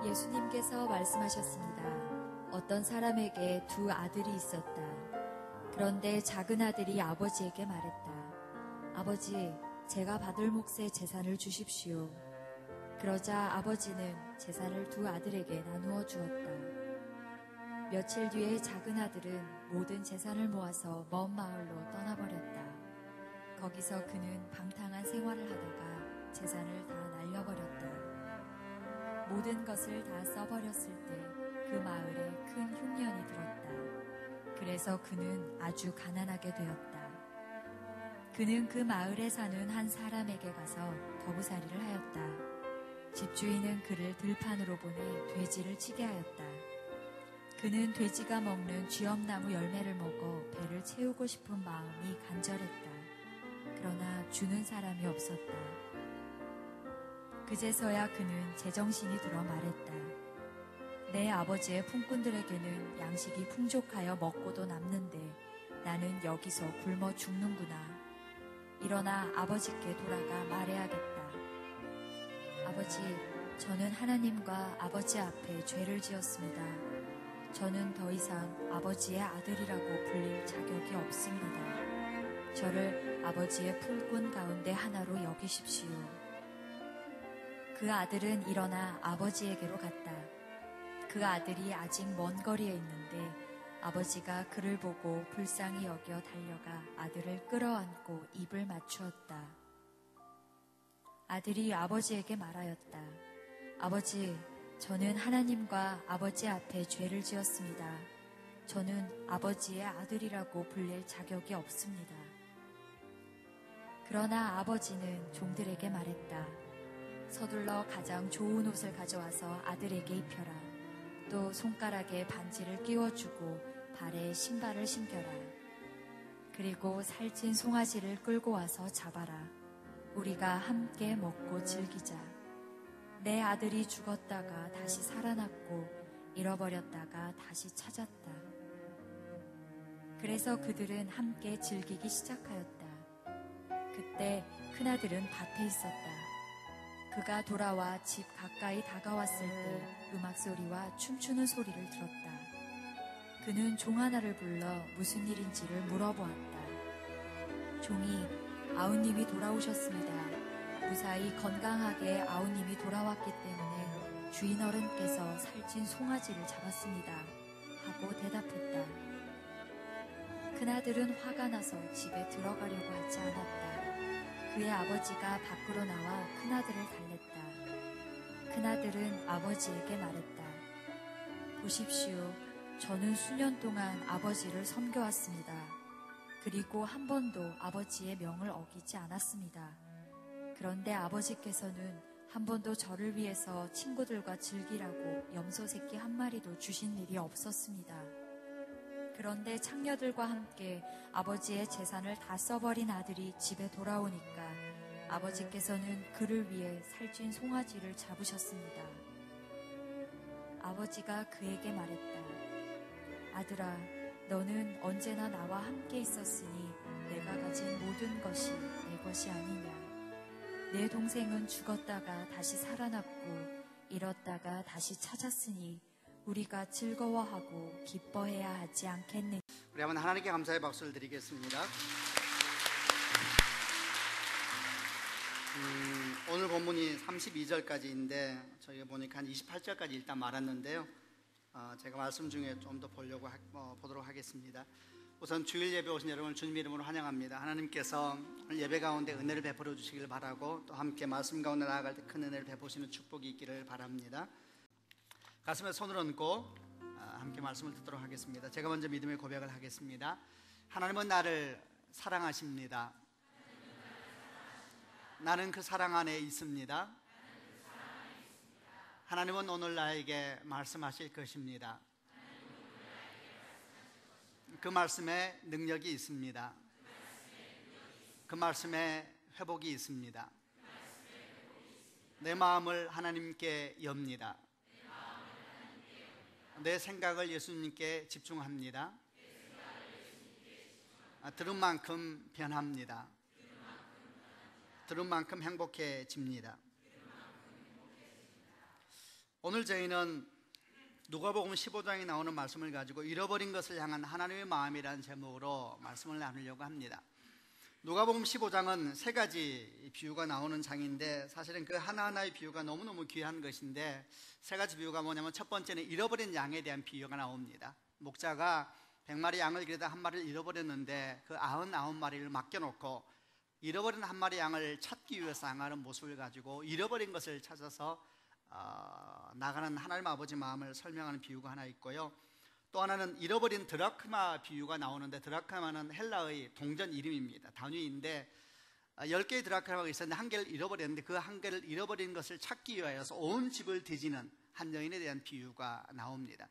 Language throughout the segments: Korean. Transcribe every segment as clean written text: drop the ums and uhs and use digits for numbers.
예수님께서 말씀하셨습니다. 어떤 사람에게 두 아들이 있었다. 그런데 작은 아들이 아버지에게 말했다. 아버지, 제가 받을 몫의 재산을 주십시오. 그러자 아버지는 재산을 두 아들에게 나누어 주었다. 며칠 뒤에 작은 아들은 모든 재산을 모아서 먼 마을로 떠나버렸다. 거기서 그는 방탕한 생활을 하다가 재산을 다 날려버렸다. 모든 것을 다 써버렸을 때 그 마을에 큰 흉년이 들었다. 그래서 그는 아주 가난하게 되었다. 그는 그 마을에 사는 한 사람에게 가서 거부살이를 하였다. 집주인은 그를 들판으로 보내 돼지를 치게 하였다. 그는 돼지가 먹는 쥐엄나무 열매를 먹어 배를 채우고 싶은 마음이 간절했다. 그러나 주는 사람이 없었다. 그제서야 그는 제정신이 들어 말했다. 내 아버지의 품꾼들에게는 양식이 풍족하여 먹고도 남는데 나는 여기서 굶어 죽는구나. 일어나 아버지께 돌아가 말해야겠다. 아버지, 저는 하나님과 아버지 앞에 죄를 지었습니다. 저는 더 이상 아버지의 아들이라고 불릴 자격이 없습니다. 저를 아버지의 품꾼 가운데 하나로 여기십시오. 그 아들은 일어나 아버지에게로 갔다. 그 아들이 아직 먼 거리에 있는데 아버지가 그를 보고 불쌍히 여겨 달려가 아들을 끌어안고 입을 맞추었다. 아들이 아버지에게 말하였다. 아버지, 저는 하나님과 아버지 앞에 죄를 지었습니다. 저는 아버지의 아들이라고 불릴 자격이 없습니다. 그러나 아버지는 종들에게 말했다. 서둘러 가장 좋은 옷을 가져와서 아들에게 입혀라. 또 손가락에 반지를 끼워주고 발에 신발을 신겨라. 그리고 살찐 송아지를 끌고 와서 잡아라. 우리가 함께 먹고 즐기자. 내 아들이 죽었다가 다시 살아났고 잃어버렸다가 다시 찾았다. 그래서 그들은 함께 즐기기 시작하였다. 그때 큰아들은 밭에 있었다. 그가 돌아와 집 가까이 다가왔을 때 음악소리와 춤추는 소리를 들었다. 그는 종 하나를 불러 무슨 일인지를 물어보았다. 종이 아우님이 돌아오셨습니다. 무사히 건강하게 아우님이 돌아왔기 때문에 주인 어른께서 살찐 송아지를 잡았습니다. 하고 대답했다. 큰아들은 화가 나서 집에 들어가려고 하지 않았다. 그의 아버지가 밖으로 나와 큰아들을 달랬다. 큰아들은 아버지에게 말했다. 보십시오. 저는 수년 동안 아버지를 섬겨왔습니다. 그리고 한 번도 아버지의 명을 어기지 않았습니다. 그런데 아버지께서는 한 번도 저를 위해서 친구들과 즐기라고 염소 새끼 한 마리도 주신 일이 없었습니다. 그런데 창녀들과 함께 아버지의 재산을 다 써버린 아들이 집에 돌아오니까 아버지께서는 그를 위해 살찐 송아지를 잡으셨습니다. 아버지가 그에게 말했다. 아들아, 너는 언제나 나와 함께 있었으니 내가 가진 모든 것이 내 것이 아니냐. 내 동생은 죽었다가 다시 살아났고 잃었다가 다시 찾았으니 우리가 즐거워하고 기뻐해야 하지 않겠느냐. 우리 한번 하나님께 감사의 박수를 드리겠습니다. 오늘 본문이 32절까지인데 저희가 보니까 한 28절까지 일단 말았는데요. 제가 말씀 중에 좀 더 보도록 하겠습니다. 우선 주일 예배 오신 여러분을 주님 이름으로 환영합니다. 하나님께서 오늘 예배 가운데 은혜를 베풀어 주시길 바라고 또 함께 말씀 가운데 나아갈 때 큰 은혜를 베푸시는 축복이 있기를 바랍니다. 가슴에 손을 얹고 함께 말씀을 듣도록 하겠습니다. 제가 먼저 믿음의 고백을 하겠습니다. 하나님은 나를 사랑하십니다. 나는 그 사랑 안에 있습니다. 하나님은 오늘 나에게 말씀하실 것입니다. 그 말씀에 능력이 있습니다. 그 말씀에 회복이 있습니다. 내 마음을 하나님께 엽니다. 내 생각을 예수님께 집중합니다. 들은 만큼 변합니다. 들은 만큼 행복해집니다. 오늘 저희는 누가복음 15장에 나오는 말씀을 가지고 잃어버린 것을 향한 하나님의 마음이라는 제목으로 말씀을 나누려고 합니다. 누가복음 15장은 세 가지 비유가 나오는 장인데 사실은 그 하나하나의 비유가 너무너무 귀한 것인데 세 가지 비유가 뭐냐면 첫 번째는 잃어버린 양에 대한 비유가 나옵니다. 목자가 100마리 양을 기르다 한 마리를 잃어버렸는데 그 99마리를 맡겨놓고 잃어버린 한 마리 양을 찾기 위해서 나가는 모습을 가지고 잃어버린 것을 찾아서 나가는 하나님 아버지 마음을 설명하는 비유가 하나 있고요. 또 하나는 잃어버린 드라크마 비유가 나오는데 드라크마는 헬라의 동전 이름입니다. 단위인데 10개의 드라크마가 있었는데 한 개를 잃어버렸는데 그 한 개를 잃어버린 것을 찾기 위하여서 온 집을 뒤지는 한 여인에 대한 비유가 나옵니다.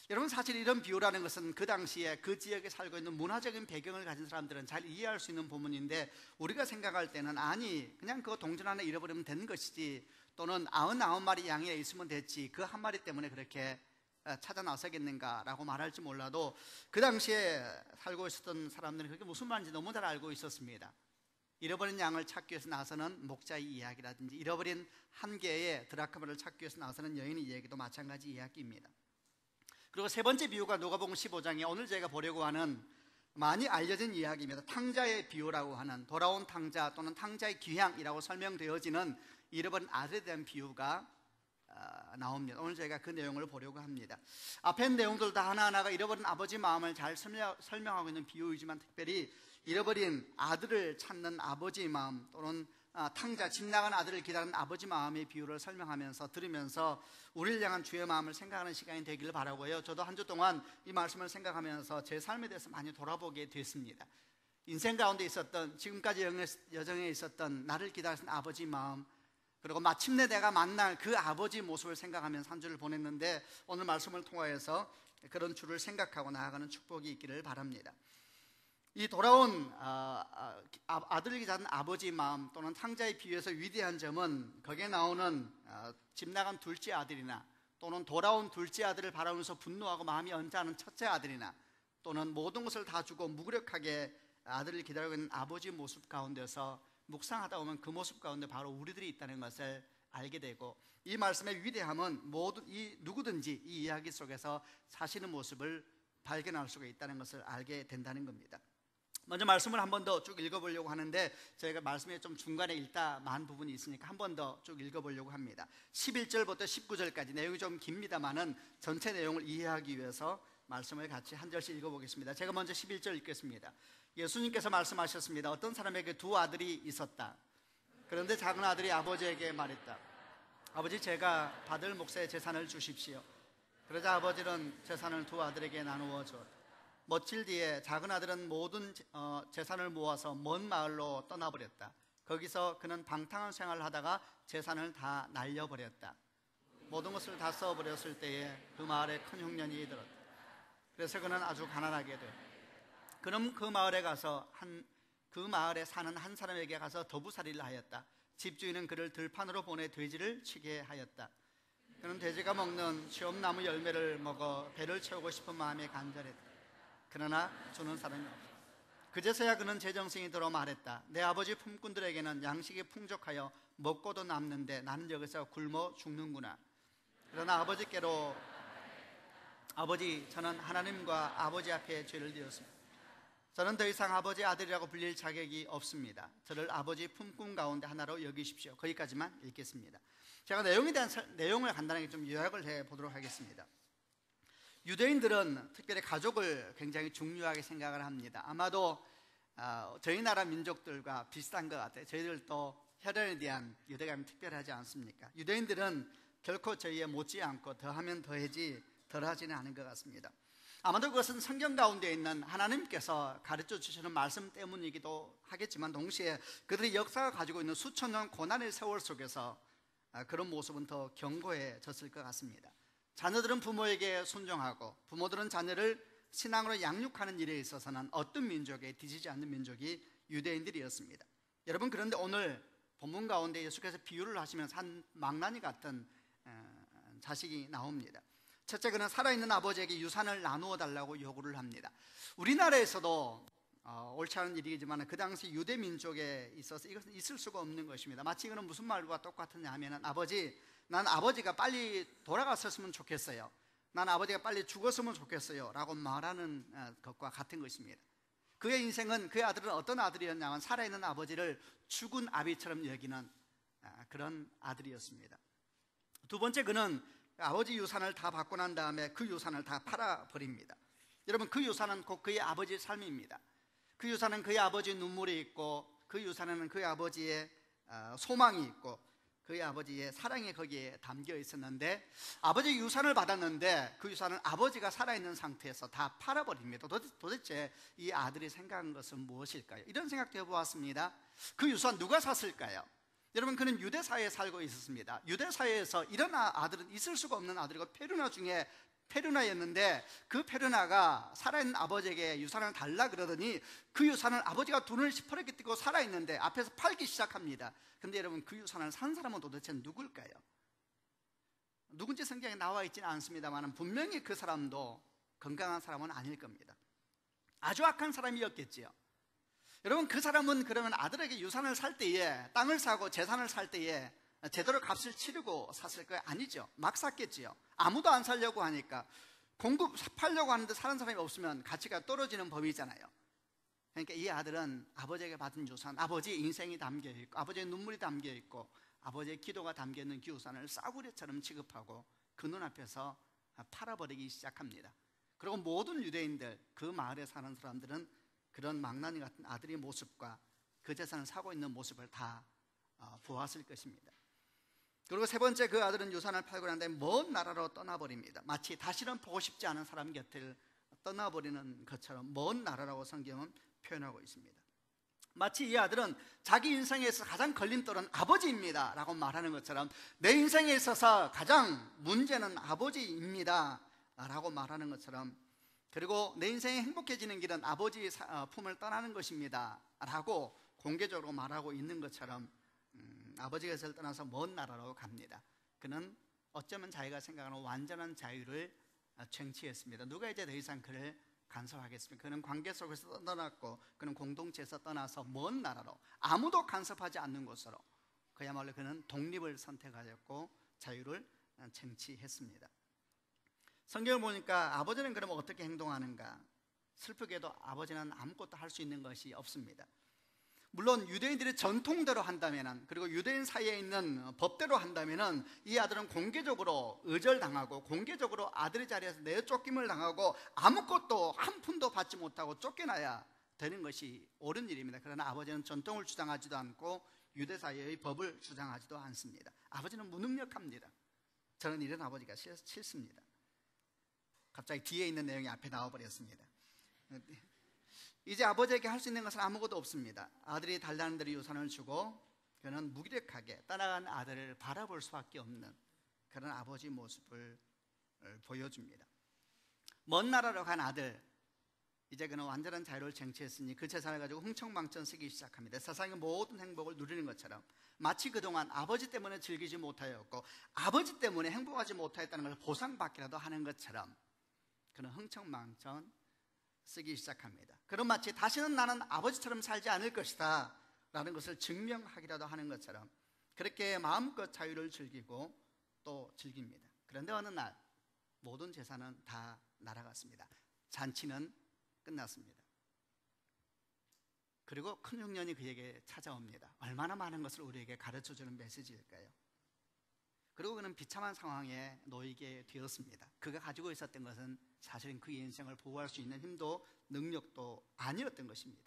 여러분, 사실 이런 비유라는 것은 그 당시에 그 지역에 살고 있는 문화적인 배경을 가진 사람들은 잘 이해할 수 있는 부분인데 우리가 생각할 때는 아니 그냥 그 동전 하나 잃어버리면 되는 것이지 또는 99마리 양이 있으면 됐지 그 한 마리 때문에 그렇게 찾아 나서겠는가라고 말할지 몰라도 그 당시에 살고 있었던 사람들은 그게 무슨 말인지 너무 잘 알고 있었습니다. 잃어버린 양을 찾기 위해서 나서는 목자의 이야기라든지 잃어버린 한 개의 드라크마를 찾기 위해서 나서는 여인의 이야기도 마찬가지 이야기입니다. 그리고 세 번째 비유가 누가복음 15장에 오늘 제가 보려고 하는 많이 알려진 이야기입니다. 탕자의 비유라고 하는 돌아온 탕자 또는 탕자의 귀향이라고 설명되어지는 잃어버린 아들에 대한 비유가 나옵니다. 오늘 저희가 그 내용을 보려고 합니다. 앞에 내용들 다 하나하나가 잃어버린 아버지 마음을 잘 설명하고 있는 비유이지만 특별히 잃어버린 아들을 찾는 아버지 마음 또는 탕자, 집 나간 아들을 기다리는 아버지 마음의 비유를 설명하면서 들으면서 우리를 향한 주의 마음을 생각하는 시간이 되기를 바라고요. 저도 한 주 동안 이 말씀을 생각하면서 제 삶에 대해서 많이 돌아보게 됐습니다. 인생 가운데 있었던 지금까지 여정에 있었던 나를 기다리는 아버지 마음 그리고 마침내 내가 만날 그 아버지 모습을 생각하면서 한 주를 보냈는데 오늘 말씀을 통하여서 그런 주를 생각하고 나아가는 축복이 있기를 바랍니다. 이 돌아온 아들을 기다리는 아버지 마음 또는 탕자의 비유에서 위대한 점은 거기에 나오는 집 나간 둘째 아들이나 또는 돌아온 둘째 아들을 바라보면서 분노하고 마음이 언짢은 첫째 아들이나 또는 모든 것을 다 주고 무기력하게 아들을 기다리고 있는 아버지 모습 가운데서 묵상하다 보면 그 모습 가운데 바로 우리들이 있다는 것을 알게 되고 이 말씀의 위대함은 누구든지 이 이야기 속에서 사시는 모습을 발견할 수가 있다는 것을 알게 된다는 겁니다. 먼저 말씀을 한 번 더 쭉 읽어보려고 하는데 저희가 말씀에 좀 중간에 읽다 만 부분이 있으니까 한 번 더 쭉 읽어보려고 합니다. 11절부터 19절까지 내용이 좀 깁니다만은 전체 내용을 이해하기 위해서 말씀을 같이 한 절씩 읽어보겠습니다. 제가 먼저 11절 읽겠습니다. 예수님께서 말씀하셨습니다. 어떤 사람에게 두 아들이 있었다. 그런데 작은 아들이 아버지에게 말했다. 아버지, 제가 받을 몫의 재산을 주십시오. 그러자 아버지는 재산을 두 아들에게 나누어 줬다. 며칠 뒤에 작은 아들은 모든 재산을 모아서 먼 마을로 떠나버렸다. 거기서 그는 방탕한 생활을 하다가 재산을 다 날려버렸다. 모든 것을 다 써버렸을 때에 그 마을에 큰 흉년이 들었다. 그래서 그는 아주 가난하게 되었다. 그럼 그 마을에 사는 한 사람에게 가서 더부살이를 하였다. 집주인은 그를 들판으로 보내 돼지를 치게 하였다. 그는 돼지가 먹는 시험나무 열매를 먹어 배를 채우고 싶은 마음에 간절했다. 그러나 주는 사람이 없다. 그제서야 그는 제정신이 들어 말했다. 내 아버지 품꾼들에게는 양식이 풍족하여 먹고도 남는데 나는 여기서 굶어 죽는구나. 그러나 아버지께로 아버지, 저는 하나님과 아버지 앞에 죄를 지었습니다. 저는 더 이상 아버지 아들이라고 불릴 자격이 없습니다. 저를 아버지 품꾼 가운데 하나로 여기십시오. 거기까지만 읽겠습니다. 제가 내용에 대한 내용을 간단하게 좀 요약을 해보도록 하겠습니다. 유대인들은 특별히 가족을 굉장히 중요하게 생각을 합니다. 아마도 저희 나라 민족들과 비슷한 것 같아요. 저희들도 혈연에 대한 유대감이 특별하지 않습니까? 유대인들은 결코 저희에 못지않고 더하면 더하지 덜하지는 않은 것 같습니다. 아마도 그것은 성경 가운데 있는 하나님께서 가르쳐 주시는 말씀 때문이기도 하겠지만 동시에 그들의 역사가 가지고 있는 수천 년 고난의 세월 속에서 그런 모습은 더 견고해졌을 것 같습니다. 자녀들은 부모에게 순종하고 부모들은 자녀를 신앙으로 양육하는 일에 있어서는 어떤 민족에 뒤지지 않는 민족이 유대인들이었습니다. 여러분, 그런데 오늘 본문 가운데 예수께서 비유를 하시면서 한 망나니 같은 자식이 나옵니다. 첫째, 그는 살아있는 아버지에게 유산을 나누어 달라고 요구를 합니다. 우리나라에서도 옳지 않은 일이지만 그 당시 유대 민족에 있어서 이것은 있을 수가 없는 것입니다. 마치 이거는 무슨 말과 똑같으냐 하면은 난 아버지가 빨리 돌아갔었으면 좋겠어요. 난 아버지가 빨리 죽었으면 좋겠어요 라고 말하는 것과 같은 것입니다. 그의 인생은, 그의 아들은 어떤 아들이었냐면 살아있는 아버지를 죽은 아비처럼 여기는 그런 아들이었습니다. 두 번째, 그는 아버지 유산을 다 받고 난 다음에 그 유산을 다 팔아버립니다. 여러분, 그 유산은 곧 그의 아버지의 삶입니다. 그 유산은 그의 아버지의 눈물이 있고, 그 유산에는 그의 아버지의 소망이 있고, 그의 아버지의 사랑이 거기에 담겨 있었는데, 아버지의 유산을 받았는데 그 유산을 아버지가 살아있는 상태에서 다 팔아버립니다. 도대체 이 아들이 생각한 것은 무엇일까요? 이런 생각도 해보았습니다. 그 유산 누가 샀을까요? 여러분, 그는 유대 사회에 살고 있었습니다. 유대 사회에서 이런 아들은 있을 수가 없는 아들이고 페르나 중에 페르나였는데, 그 페르나가 살아있는 아버지에게 유산을 달라 그러더니 그 유산을 아버지가 돈을 시퍼렇게 띄고 살아있는데 앞에서 팔기 시작합니다. 근데 여러분, 그 유산을 산 사람은 도대체 누굴까요? 누군지 성경에 나와 있지는 않습니다만 분명히 그 사람도 건강한 사람은 아닐 겁니다. 아주 악한 사람이었겠지요. 여러분, 그 사람은 그러면 아들에게 유산을 살 때에, 땅을 사고 재산을 살 때에 제대로 값을 치르고 샀을 거예요? 아니죠. 막 샀겠지요. 아무도 안 살려고 하니까. 팔려고 하는데 사는 사람이 없으면 가치가 떨어지는 법이잖아요. 그러니까 이 아들은 아버지에게 받은 유산, 아버지의 인생이 담겨있고 아버지의 눈물이 담겨있고 아버지의 기도가 담겨있는 그 유산을 싸구려처럼 취급하고 그 눈앞에서 팔아버리기 시작합니다. 그리고 모든 유대인들, 그 마을에 사는 사람들은 그런 망나니 같은 아들의 모습과 그 재산을 사고 있는 모습을 다 보았을 것입니다. 그리고 세 번째, 그 아들은 유산을 팔고 난 다음에 먼 나라로 떠나버립니다. 마치 다시는 보고 싶지 않은 사람 곁을 떠나버리는 것처럼 먼 나라라고 성경은 표현하고 있습니다. 마치 이 아들은 자기 인생에서 가장 걸림돌은 아버지입니다 라고 말하는 것처럼, 내 인생에 있어서 가장 문제는 아버지입니다 라고 말하는 것처럼, 그리고 내 인생이 행복해지는 길은 아버지의 품을 떠나는 것입니다 라고 공개적으로 말하고 있는 것처럼 아버지께서 떠나서 먼 나라로 갑니다. 그는 어쩌면 자기가 생각하는 완전한 자유를 쟁취했습니다. 누가 이제 더 이상 그를 간섭하겠습니까? 그는 관계 속에서 떠났고, 그는 공동체에서 떠나서 먼 나라로, 아무도 간섭하지 않는 곳으로, 그야말로 그는 독립을 선택하였고 자유를 쟁취했습니다. 성경을 보니까 아버지는 그러면 어떻게 행동하는가? 슬프게도 아버지는 아무것도 할 수 있는 것이 없습니다. 물론 유대인들의 전통대로 한다면, 그리고 유대인 사이에 있는 법대로 한다면 이 아들은 공개적으로 의절당하고 공개적으로 아들의 자리에서 내쫓김을 당하고 아무것도 한 푼도 받지 못하고 쫓겨나야 되는 것이 옳은 일입니다. 그러나 아버지는 전통을 주장하지도 않고 유대 사회의 법을 주장하지도 않습니다. 아버지는 무능력합니다. 저는 이런 아버지가 싫습니다. 갑자기 뒤에 있는 내용이 앞에 나와버렸습니다. 이제 아버지에게 할 수 있는 것은 아무것도 없습니다. 아들이 달라는 대로 유산을 주고 그는 무기력하게 떠나간 아들을 바라볼 수밖에 없는 그런 아버지 모습을 보여줍니다. 먼 나라로 간 아들, 이제 그는 완전한 자유를 쟁취했으니 그 재산을 가지고 흥청망청 쓰기 시작합니다. 세상의 모든 행복을 누리는 것처럼, 마치 그동안 아버지 때문에 즐기지 못하였고 아버지 때문에 행복하지 못하였다는 걸 보상받기라도 하는 것처럼 그는 흥청망청 쓰기 시작합니다. 그럼 마치 다시는 나는 아버지처럼 살지 않을 것이다 라는 것을 증명하기라도 하는 것처럼 그렇게 마음껏 자유를 즐기고 또 즐깁니다. 그런데 어느 날 모든 재산은 다 날아갔습니다. 잔치는 끝났습니다. 그리고 큰 흉년이 그에게 찾아옵니다. 얼마나 많은 것을 우리에게 가르쳐주는 메시지일까요? 그리고 그는 비참한 상황에 놓이게 되었습니다. 그가 가지고 있었던 것은 사실은 그의 인생을 보호할 수 있는 힘도 능력도 아니었던 것입니다.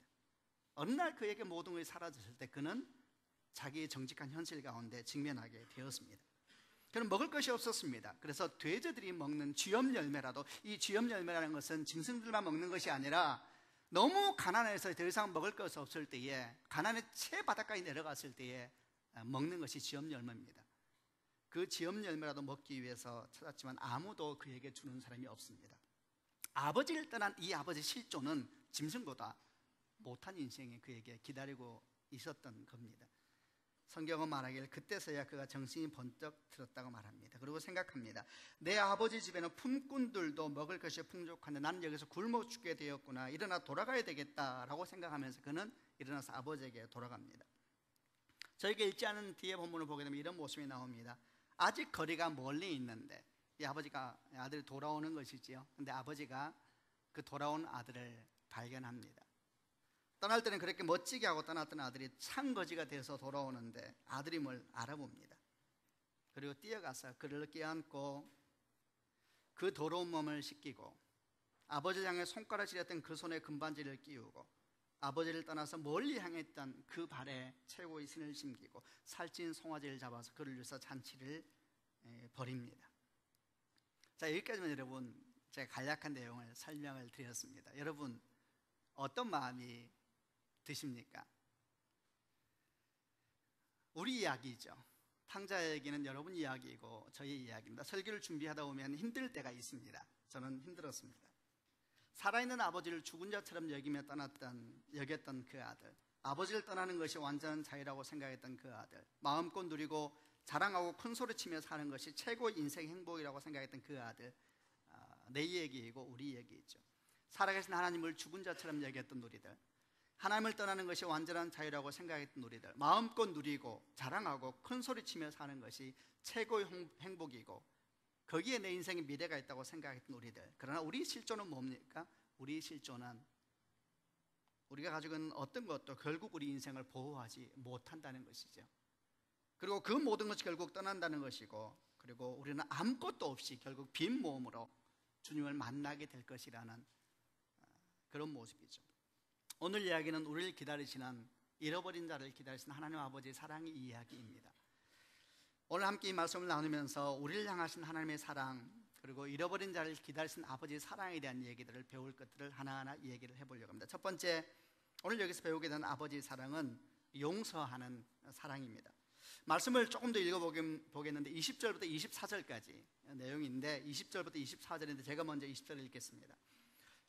어느 날 그에게 모든 것이 사라졌을 때 그는 자기의 정직한 현실 가운데 직면하게 되었습니다. 그는 먹을 것이 없었습니다. 그래서 돼지들이 먹는 쥐염 열매라도, 이 쥐염 열매라는 것은 짐승들만 먹는 것이 아니라 너무 가난해서 더 이상 먹을 것이 없을 때에, 가난의 최바닥까지 내려갔을 때에 먹는 것이 쥐염 열매입니다. 그 쥐염 열매라도 먹기 위해서 찾았지만 아무도 그에게 주는 사람이 없습니다. 아버지를 떠난 이 아버지 실존은 짐승보다 못한 인생이 그에게 기다리고 있었던 겁니다. 성경은 말하기를 그때서야 그가 정신이 번쩍 들었다고 말합니다. 그리고 생각합니다. 내 아버지 집에는 품꾼들도 먹을 것이 풍족한데 나는 여기서 굶어 죽게 되었구나. 일어나 돌아가야 되겠다라고 생각하면서 그는 일어나서 아버지에게 돌아갑니다. 저에게 읽지 않은 뒤에 본문을 보게 되면 이런 모습이 나옵니다. 아직 거리가 멀리 있는데 이 아들이 돌아오는 것이지요. 근데 아버지가 그 돌아온 아들을 발견합니다. 떠날 때는 그렇게 멋지게 하고 떠났던 아들이 창거지가 돼서 돌아오는데 아들임을 알아봅니다. 그리고 뛰어가서 그를 껴안고 그 더러운 몸을 씻기고 아버지 향해 손가락질했던 그 손에 금반지를 끼우고 아버지를 떠나서 멀리 향했던 그 발에 최고의 신을 심기고 살찐 송아지를 잡아서 그를 위해서 잔치를 벌입니다. 자, 여기까지만 여러분 제가 간략한 내용을 설명을 드렸습니다. 여러분 어떤 마음이 드십니까? 우리 이야기죠. 탕자 얘기는 여러분 이야기이고 저희 이야기입니다. 설교를 준비하다 보면 힘들 때가 있습니다. 저는 힘들었습니다. 살아있는 아버지를 죽은 자처럼 여겼던 그 아들, 아버지를 떠나는 것이 완전한 자유라고 생각했던 그 아들, 마음껏 누리고 자랑하고 큰소리치며 사는 것이 최고의 인생 행복이라고 생각했던 그 아들, 내 얘기이고 우리 얘기이죠. 살아계신 하나님을 죽은 자처럼 여겼던 우리들, 하나님을 떠나는 것이 완전한 자유라고 생각했던 우리들, 마음껏 누리고 자랑하고 큰소리치며 사는 것이 최고의 행복이고 거기에 내 인생의 미래가 있다고 생각했던 우리들. 그러나 우리 실존은 뭡니까? 우리 실존은 우리가 가지고 있는 어떤 것도 결국 우리 인생을 보호하지 못한다는 것이죠. 그리고 그 모든 것이 결국 떠난다는 것이고, 그리고 우리는 아무것도 없이 결국 빈 몸으로 주님을 만나게 될 것이라는 그런 모습이죠. 오늘 이야기는 우리를 기다리시는, 잃어버린 자를 기다리시는 하나님 아버지의 사랑의 이야기입니다. 오늘 함께 이 말씀을 나누면서 우리를 향하신 하나님의 사랑, 그리고 잃어버린 자를 기다리신 아버지의 사랑에 대한 얘기들을 배울 것들을 하나하나 얘기를 해보려고 합니다. 첫 번째, 오늘 여기서 배우게 된 아버지의 사랑은 용서하는 사랑입니다. 말씀을 조금 더 읽어보겠는데 20절부터 24절까지 내용인데, 20절부터 24절인데 제가 먼저 20절을 읽겠습니다.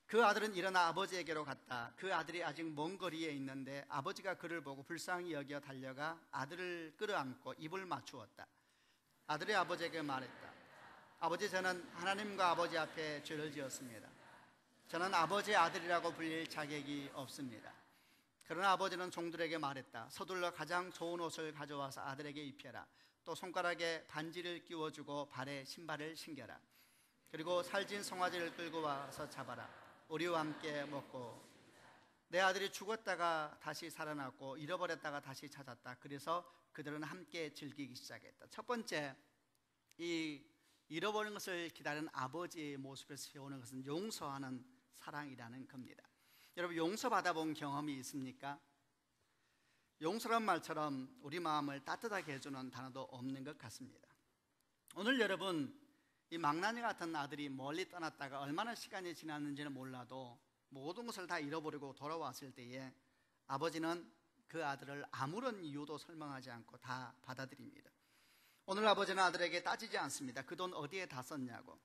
그 아들은 일어나 아버지에게로 갔다. 그 아들이 아직 먼 거리에 있는데 아버지가 그를 보고 불쌍히 여겨 달려가 아들을 끌어안고 입을 맞추었다. 아들이 아버지에게 말했다. 아버지, 저는 하나님과 아버지 앞에 죄를 지었습니다. 저는 아버지의 아들이라고 불릴 자격이 없습니다. 그러나 아버지는 종들에게 말했다. 서둘러 가장 좋은 옷을 가져와서 아들에게 입혀라. 또 손가락에 반지를 끼워주고 발에 신발을 신겨라. 그리고 살찐 송아지를 끌고 와서 잡아라. 우리와 함께 먹고. 내 아들이 죽었다가 다시 살아났고 잃어버렸다가 다시 찾았다. 그래서 그들은 함께 즐기기 시작했다. 첫 번째, 이 잃어버린 것을 기다리는 아버지의 모습에서 배우는 것은 용서하는 사랑이라는 겁니다. 여러분, 용서받아 본 경험이 있습니까? 용서란 말처럼 우리 마음을 따뜻하게 해주는 단어도 없는 것 같습니다. 오늘 여러분, 이 망나니 같은 아들이 멀리 떠났다가 얼마나 시간이 지났는지는 몰라도 모든 것을 다 잃어버리고 돌아왔을 때에 아버지는 그 아들을 아무런 이유도 설명하지 않고 다 받아들입니다. 오늘 아버지는 아들에게 따지지 않습니다. 그 돈 어디에 다 썼냐고,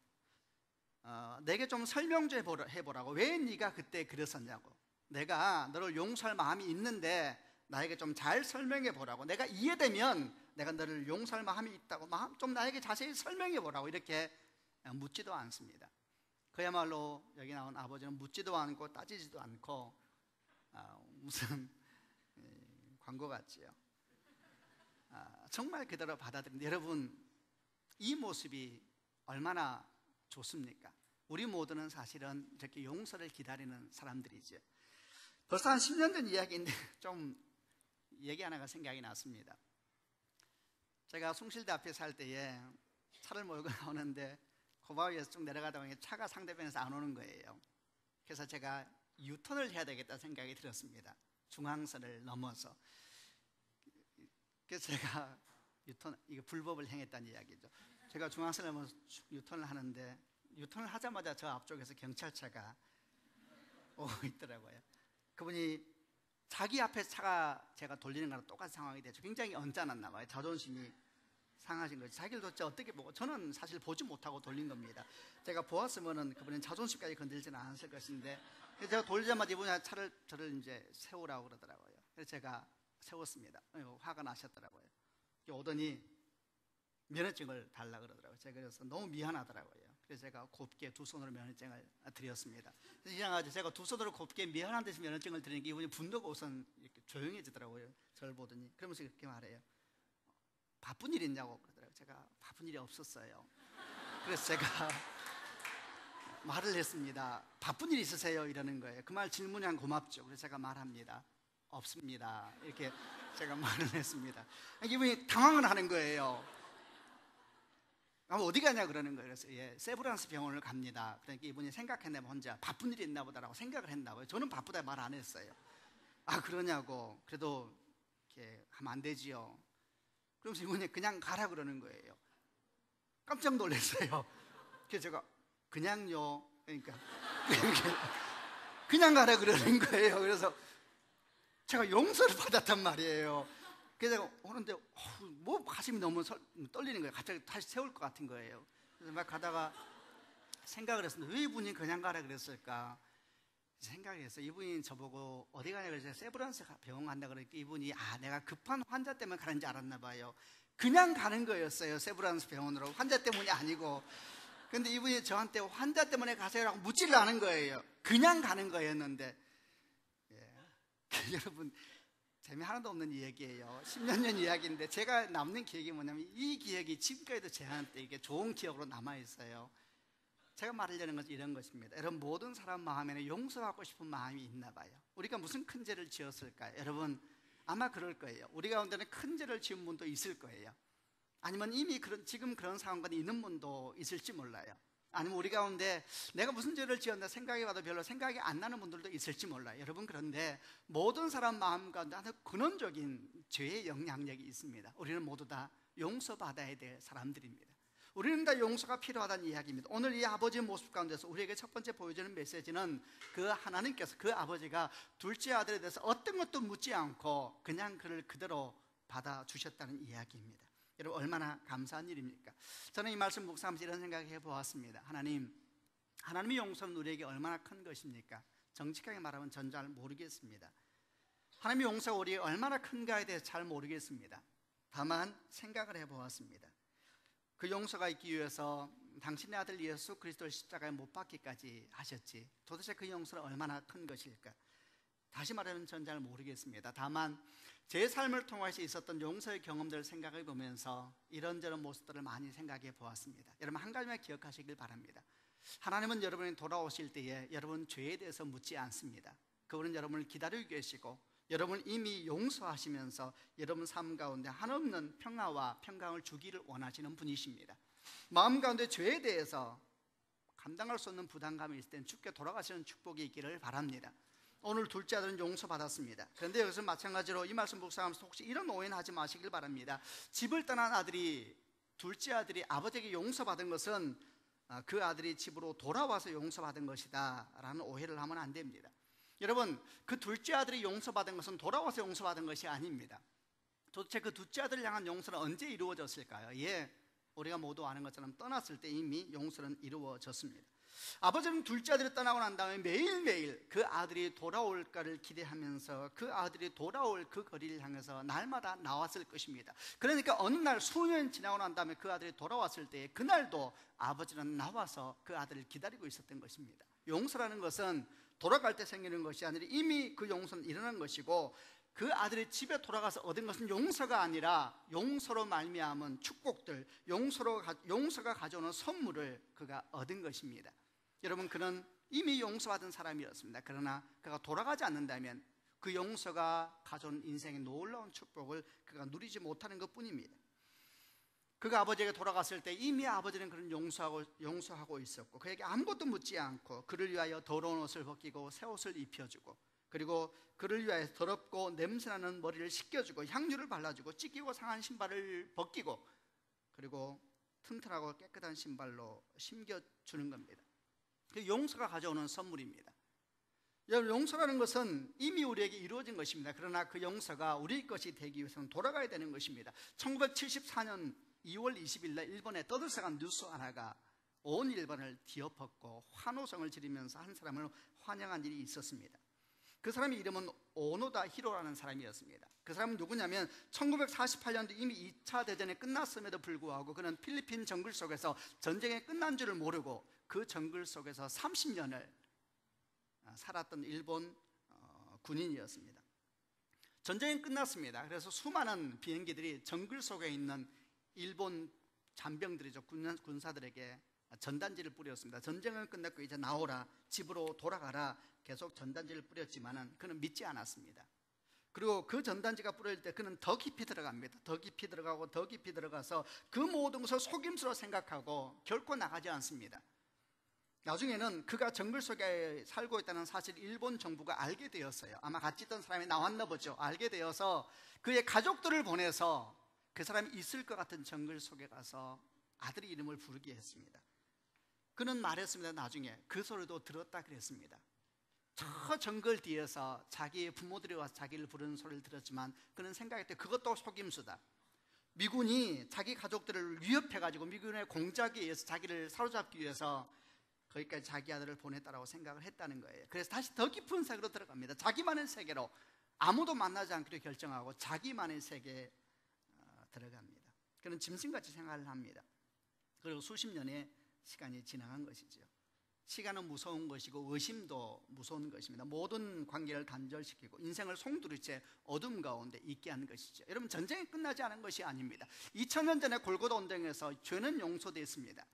내게 좀 설명 좀 해보라고, 왜 네가 그때 그랬었냐고, 내가 너를 용서할 마음이 있는데 나에게 좀 잘 설명해 보라고, 내가 이해되면 내가 너를 용서할 마음이 있다고 좀 나에게 자세히 설명해 보라고, 이렇게 묻지도 않습니다. 그야말로 여기 나온 아버지는 묻지도 않고 따지지도 않고 무슨 광고 같지요. 정말 그대로 받아들입니다. 여러분, 이 모습이 얼마나 좋습니까? 우리 모두는 사실은 이렇게 용서를 기다리는 사람들이죠. 벌써 한 10년 전 이야기인데 좀 얘기 하나가 생각이 났습니다. 제가 숭실대 앞에 살 때에 차를 몰고 나오는데 고바위에서 쭉 내려가다 보니 차가 상대편에서 안 오는 거예요. 그래서 제가 유턴을 해야 되겠다 생각이 들었습니다. 중앙선을 넘어서. 그래서 제가 이거 불법을 행했다는 이야기죠. 제가 중앙선을 넘어서 유턴을 하는데, 유턴을 하자마자 저 앞쪽에서 경찰차가 오고 있더라고요. 그분이 자기 앞에 차가 제가 돌리는 거랑 똑같은 상황이 되죠. 굉장히 언짢았나 봐요. 자존심이 상하신 거죠. 자기를 도대체 어떻게 보고, 저는 사실 보지 못하고 돌린 겁니다. 제가 보았으면은 그분은 자존심까지 건들지는 않았을 것인데, 제가 돌리자마자 이분이 저를 이제 세우라고 그러더라고요. 그래서 제가 세웠습니다. 화가 나셨더라고요. 오더니 면허증을 달라 그러더라고요. 제가 그래서 너무 미안하더라고요. 그래서 제가 곱게 두 손으로 면허증을 드렸습니다. 그래서 이상하죠. 제가 두 손으로 곱게 미안한 듯이 면허증을 드리니까 이분이 분노가 우선 이렇게 조용해지더라고요. 저를 보더니 그러면서 이렇게 말해요. 바쁜 일 있냐고 그러더라고요. 제가 바쁜 일이 없었어요. 그래서 제가 말을 했습니다. 바쁜 일 있으세요? 이러는 거예요. 그 말 질문이 고맙죠. 그래서 제가 말합니다. 없습니다. 이렇게 제가 말을 했습니다. 이분이 당황을 하는 거예요. 어디 가냐 그러는 거예요. 그래서 세브란스 병원을 갑니다. 그러니까 이분이 생각했나 봐. 혼자 바쁜 일이 있나 보다라고 생각을 했나 봐요. 저는 바쁘다 말 안 했어요. 그러냐고. 그래도 이렇게 하면 안 되지요. 그러면서 이분이 그냥 가라 그러는 거예요. 깜짝 놀랐어요. 그래서 제가 그냥요. 그러니까 그냥 가라 그러는 거예요. 그래서 제가 용서를 받았단 말이에요. 그래서 제가 오는데 뭐 가슴이 너무 떨리는 거예요. 갑자기 다시 세울 것 같은 거예요. 그래서 막 가다가 생각을 했는데 왜 이분이 그냥 가라 그랬을까 생각을 했어요. 이분이 저보고 어디 가냐 그래서 세브란스 병원 간다 그러니까 이분이 내가 급한 환자 때문에 가는지 알았나 봐요. 그냥 가는 거였어요. 세브란스 병원으로. 환자 때문이 아니고. 근데 이분이 저한테 환자 때문에 가세요라고 묻지를 않은 거예요. 그냥 가는 거였는데 여러분 재미 하나도 없는 이야기예요. 10년 전 이야기인데 제가 남는 기억이 뭐냐면 이 기억이 지금까지도 저한테 이게 좋은 기억으로 남아있어요. 제가 말하려는 것은 이런 것입니다. 여러분 모든 사람 마음에는 용서하고 싶은 마음이 있나 봐요. 우리가 무슨 큰 죄를 지었을까요? 여러분 아마 그럴 거예요. 우리 가운데는 큰 죄를 지은 분도 있을 거예요. 아니면 이미 지금 그런 상황까지 있는 분도 있을지 몰라요. 아니면 우리 가운데 내가 무슨 죄를 지었나 생각해봐도 별로 생각이 안 나는 분들도 있을지 몰라요. 여러분 그런데 모든 사람 마음 가운데 하나 근원적인 죄의 영향력이 있습니다. 우리는 모두 다 용서받아야 될 사람들입니다. 우리는 다 용서가 필요하다는 이야기입니다. 오늘 이 아버지의 모습 가운데서 우리에게 첫 번째 보여주는 메시지는 그 하나님께서 그 아버지가 둘째 아들에 대해서 어떤 것도 묻지 않고 그냥 그를 그대로 받아주셨다는 이야기입니다. 여러분 얼마나 감사한 일입니까? 저는 이 말씀 묵상하면서 이런 생각을 해보았습니다. 하나님의 용서는 우리에게 얼마나 큰 것입니까? 정직하게 말하면 전 잘 모르겠습니다. 하나님의 용서가 우리에게 얼마나 큰가에 대해서 잘 모르겠습니다. 다만 생각을 해보았습니다. 그 용서가 있기 위해서 당신의 아들 예수 그리스도를 십자가에 못 박기까지 하셨지 도대체 그 용서는 얼마나 큰 것일까? 다시 말하면 전 잘 모르겠습니다. 다만 제 삶을 통해서 있었던 용서의 경험들을 생각해 보면서 이런저런 모습들을 많이 생각해 보았습니다. 여러분 한 가지만 기억하시길 바랍니다. 하나님은 여러분이 돌아오실 때에 여러분 죄에 대해서 묻지 않습니다. 그분은 여러분을 기다리고 계시고 여러분을 이미 용서하시면서 여러분 삶 가운데 한없는 평화와 평강을 주기를 원하시는 분이십니다. 마음 가운데 죄에 대해서 감당할 수 없는 부담감이 있을 때는 주께 돌아가시는 축복이 있기를 바랍니다. 오늘 둘째 아들은 용서받았습니다. 그런데 여기서 마찬가지로 이 말씀 묵상하면서 혹시 이런 오해는 하지 마시길 바랍니다. 집을 떠난 둘째 아들이 아버지에게 용서받은 것은 그 아들이 집으로 돌아와서 용서받은 것이다 라는 오해를 하면 안 됩니다. 여러분 그 둘째 아들이 용서받은 것은 돌아와서 용서받은 것이 아닙니다. 도대체 그 둘째 아들을 향한 용서는 언제 이루어졌을까요? 우리가 모두 아는 것처럼 떠났을 때 이미 용서는 이루어졌습니다. 아버지는 둘째 아들이 떠나고 난 다음에 매일매일 그 아들이 돌아올까를 기대하면서 그 아들이 돌아올 그 거리를 향해서 날마다 나왔을 것입니다. 그러니까 어느 날 수년 지나고 난 다음에 그 아들이 돌아왔을 때 그날도 아버지는 나와서 그 아들을 기다리고 있었던 것입니다. 용서라는 것은 돌아갈 때 생기는 것이 아니라 이미 그 용서는 일어난 것이고 그 아들이 집에 돌아가서 얻은 것은 용서가 아니라 용서로 말미암은 축복들, 용서가 가져오는 선물을 그가 얻은 것입니다. 여러분 그는 이미 용서받은 사람이었습니다. 그러나 그가 돌아가지 않는다면 그 용서가 가져온 인생의 놀라운 축복을 그가 누리지 못하는 것뿐입니다. 그가 아버지에게 돌아갔을 때 이미 아버지는 그를 용서하고 있었고 그에게 아무것도 묻지 않고 그를 위하여 더러운 옷을 벗기고 새 옷을 입혀주고 그리고 그를 위하여 더럽고 냄새나는 머리를 씻겨주고 향유를 발라주고 찢기고 상한 신발을 벗기고 그리고 튼튼하고 깨끗한 신발로 심겨주는 겁니다. 그 용서가 가져오는 선물입니다. 여러분 용서라는 것은 이미 우리에게 이루어진 것입니다. 그러나 그 용서가 우리 것이 되기 위해서는 돌아가야 되는 것입니다. 1974년 2월 20일 날 일본에 떠들썩한 뉴스 하나가 온 일본을 뒤엎었고 환호성을 지르면서 한 사람을 환영한 일이 있었습니다. 그 사람의 이름은 오노다 히로라는 사람이었습니다. 그 사람은 누구냐면 1948년도 이미 2차 대전이 끝났음에도 불구하고 그는 필리핀 정글 속에서 전쟁이 끝난 줄을 모르고 그 정글 속에서 30년을 살았던 일본 군인이었습니다. 전쟁이 끝났습니다. 그래서 수많은 비행기들이 정글 속에 있는 일본 잔병들이죠, 군사들에게 전단지를 뿌렸습니다. 전쟁은 끝났고 이제 나오라, 집으로 돌아가라, 계속 전단지를 뿌렸지만은 그는 믿지 않았습니다. 그리고 그 전단지가 뿌려질 때 그는 더 깊이 들어갑니다. 더 깊이 들어가고 더 깊이 들어가서 그 모든 것을 속임수로 생각하고 결코 나가지 않습니다. 나중에는 그가 정글 속에 살고 있다는 사실 일본 정부가 알게 되었어요. 아마 같이 있던 사람이 나왔나 보죠. 알게 되어서 그의 가족들을 보내서 그 사람이 있을 것 같은 정글 속에 가서 아들의 이름을 부르게 했습니다. 그는 말했습니다. 나중에 그 소리도 들었다 그랬습니다. 저 정글 뒤에서 자기의 부모들이 와서 자기를 부르는 소리를 들었지만 그는 생각했대, 그것도 속임수다. 미군이 자기 가족들을 위협해가지고 미군의 공작에 의해서 자기를 사로잡기 위해서 거기까지 자기 아들을 보냈다라고 생각을 했다는 거예요. 그래서 다시 더 깊은 세계로 들어갑니다. 자기만의 세계로, 아무도 만나지 않기로 결정하고 자기만의 세계에 들어갑니다. 그는 짐승같이 생활을 합니다. 그리고 수십 년의 시간이 지나간 것이죠. 시간은 무서운 것이고 의심도 무서운 것입니다. 모든 관계를 단절시키고 인생을 송두리째 어둠 가운데 있게 하는 것이죠. 여러분, 전쟁이 끝나지 않은 것이 아닙니다. 2000년 전에 골고다 운동에서 죄는 용서되었습니다.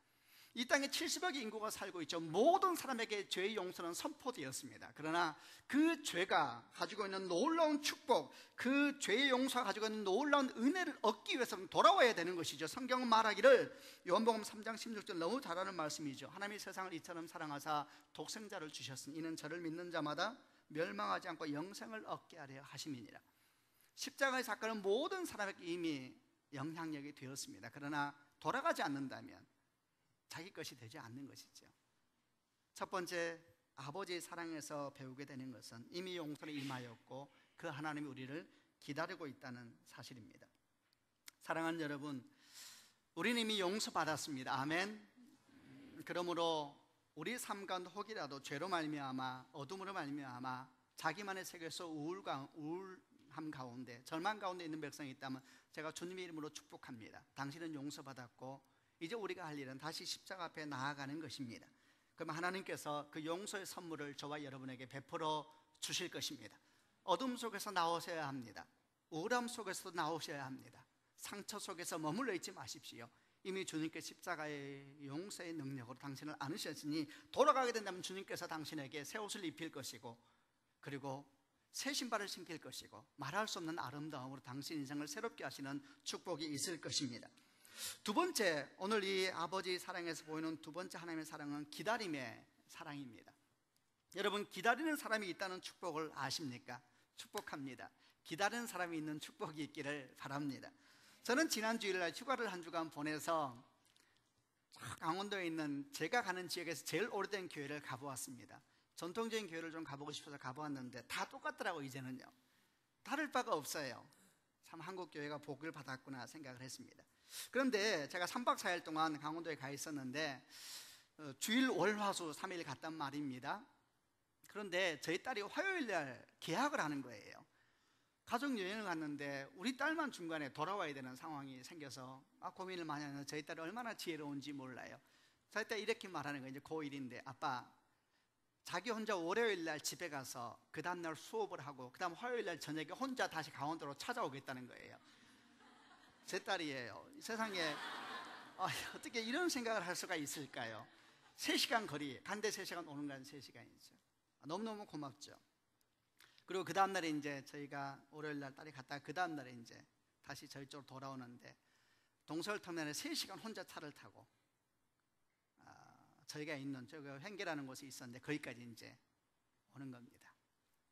이 땅에 70억의 인구가 살고 있죠. 모든 사람에게 죄의 용서는 선포되었습니다. 그러나 그 죄가 가지고 있는 놀라운 축복, 그 죄의 용서가 가지고 있는 놀라운 은혜를 얻기 위해서는 돌아와야 되는 것이죠. 성경은 말하기를, 요한복음 3장 16절 너무 잘 아는 말씀이죠. 하나님이 세상을 이처럼 사랑하사 독생자를 주셨으니 이는 저를 믿는 자마다 멸망하지 않고 영생을 얻게 하려 하심이니라. 십자가의 사건은 모든 사람에게 이미 영향력이 되었습니다. 그러나 돌아가지 않는다면 자기 것이 되지 않는 것이죠. 첫 번째, 아버지의 사랑에서 배우게 되는 것은 이미 용서를 임하였고 그 하나님이 우리를 기다리고 있다는 사실입니다. 사랑하는 여러분, 우리는 이미 용서받았습니다. 아멘. 그러므로 우리 삶 가운데 혹이라도 죄로 말미암아, 어둠으로 말미암아 자기만의 세계에서 우울함 가운데, 절망 가운데 있는 백성이 있다면 제가 주님의 이름으로 축복합니다. 당신은 용서받았고 이제 우리가 할 일은 다시 십자가 앞에 나아가는 것입니다. 그럼 하나님께서 그 용서의 선물을 저와 여러분에게 베풀어 주실 것입니다. 어둠 속에서 나오셔야 합니다. 우울함 속에서도 나오셔야 합니다. 상처 속에서 머물러 있지 마십시오. 이미 주님께 십자가의 용서의 능력으로 당신을 안으셨으니 돌아가게 된다면 주님께서 당신에게 새 옷을 입힐 것이고, 그리고 새 신발을 신길 것이고, 말할 수 없는 아름다움으로 당신 인생을 새롭게 하시는 축복이 있을 것입니다. 두 번째, 오늘 이 아버지 사랑에서 보이는 두 번째 하나님의 사랑은 기다림의 사랑입니다. 여러분, 기다리는 사람이 있다는 축복을 아십니까? 축복합니다. 기다리는 사람이 있는 축복이 있기를 바랍니다. 저는 지난 주일날 휴가를 한 주간 보내서 강원도에 있는 제가 가는 지역에서 제일 오래된 교회를 가보았습니다. 전통적인 교회를 좀 가보고 싶어서 가보았는데 다 똑같더라고. 이제는요, 다를 바가 없어요. 참 한국 교회가 복을 받았구나 생각을 했습니다. 그런데 제가 3박 4일 동안 강원도에 가 있었는데 주일 월화수 3일 갔단 말입니다. 그런데 저희 딸이 화요일날 계약을 하는 거예요. 가족여행을 갔는데 우리 딸만 중간에 돌아와야 되는 상황이 생겨서 고민을 많이 하는데 저희 딸이 얼마나 지혜로운지 몰라요. 저희 딸이 이렇게 말하는 거예요. 이제 고1인데 아빠, 자기 혼자 월요일날 집에 가서 그 다음날 수업을 하고 그 다음 화요일날 저녁에 혼자 다시 강원도로 찾아오겠다는 거예요. 제 딸이에요. 세상에 어떻게 이런 생각을 할 수가 있을까요? 3시간 거리, 간데 3시간, 오는 간 3시간이죠. 너무너무 고맙죠. 그리고 그 다음날에 이제 저희가 월요일날 딸이 갔다가 그 다음날에 이제 다시 저희 쪽으로 돌아오는데 동서울터미널에 3시간 혼자 차를 타고 저희가 있는 저기 횡계라는 곳에 있었는데 거기까지 이제 오는 겁니다.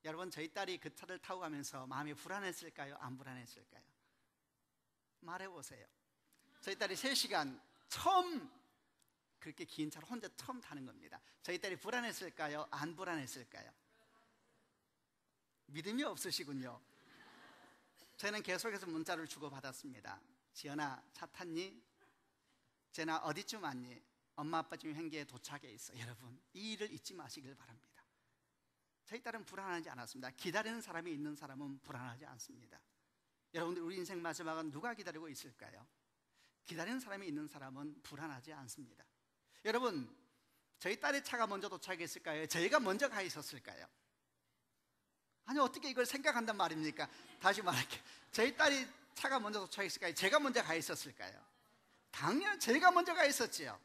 여러분, 저희 딸이 그 차를 타고 가면서 마음이 불안했을까요? 안 불안했을까요? 말해보세요. 저희 딸이 3시간 처음 그렇게 긴 차를 혼자 처음 타는 겁니다. 저희 딸이 불안했을까요? 안 불안했을까요? 믿음이 없으시군요. 저희는 계속해서 문자를 주고받았습니다. 지연아, 차 탔니? 제나 어디쯤 왔니? 엄마 아빠 지금 횡계에 도착해 있어. 여러분, 이 일을 잊지 마시길 바랍니다. 저희 딸은 불안하지 않았습니다. 기다리는 사람이 있는 사람은 불안하지 않습니다. 여러분들, 우리 인생 마지막은 누가 기다리고 있을까요? 기다리는 사람이 있는 사람은 불안하지 않습니다. 여러분, 저희 딸의 차가 먼저 도착했을까요? 저희가 먼저 가 있었을까요? 아니, 어떻게 이걸 생각한단 말입니까? 다시 말할게요. 저희 딸이 차가 먼저 도착했을까요? 제가 먼저 가 있었을까요? 당연히 저희가 먼저 가 있었지요.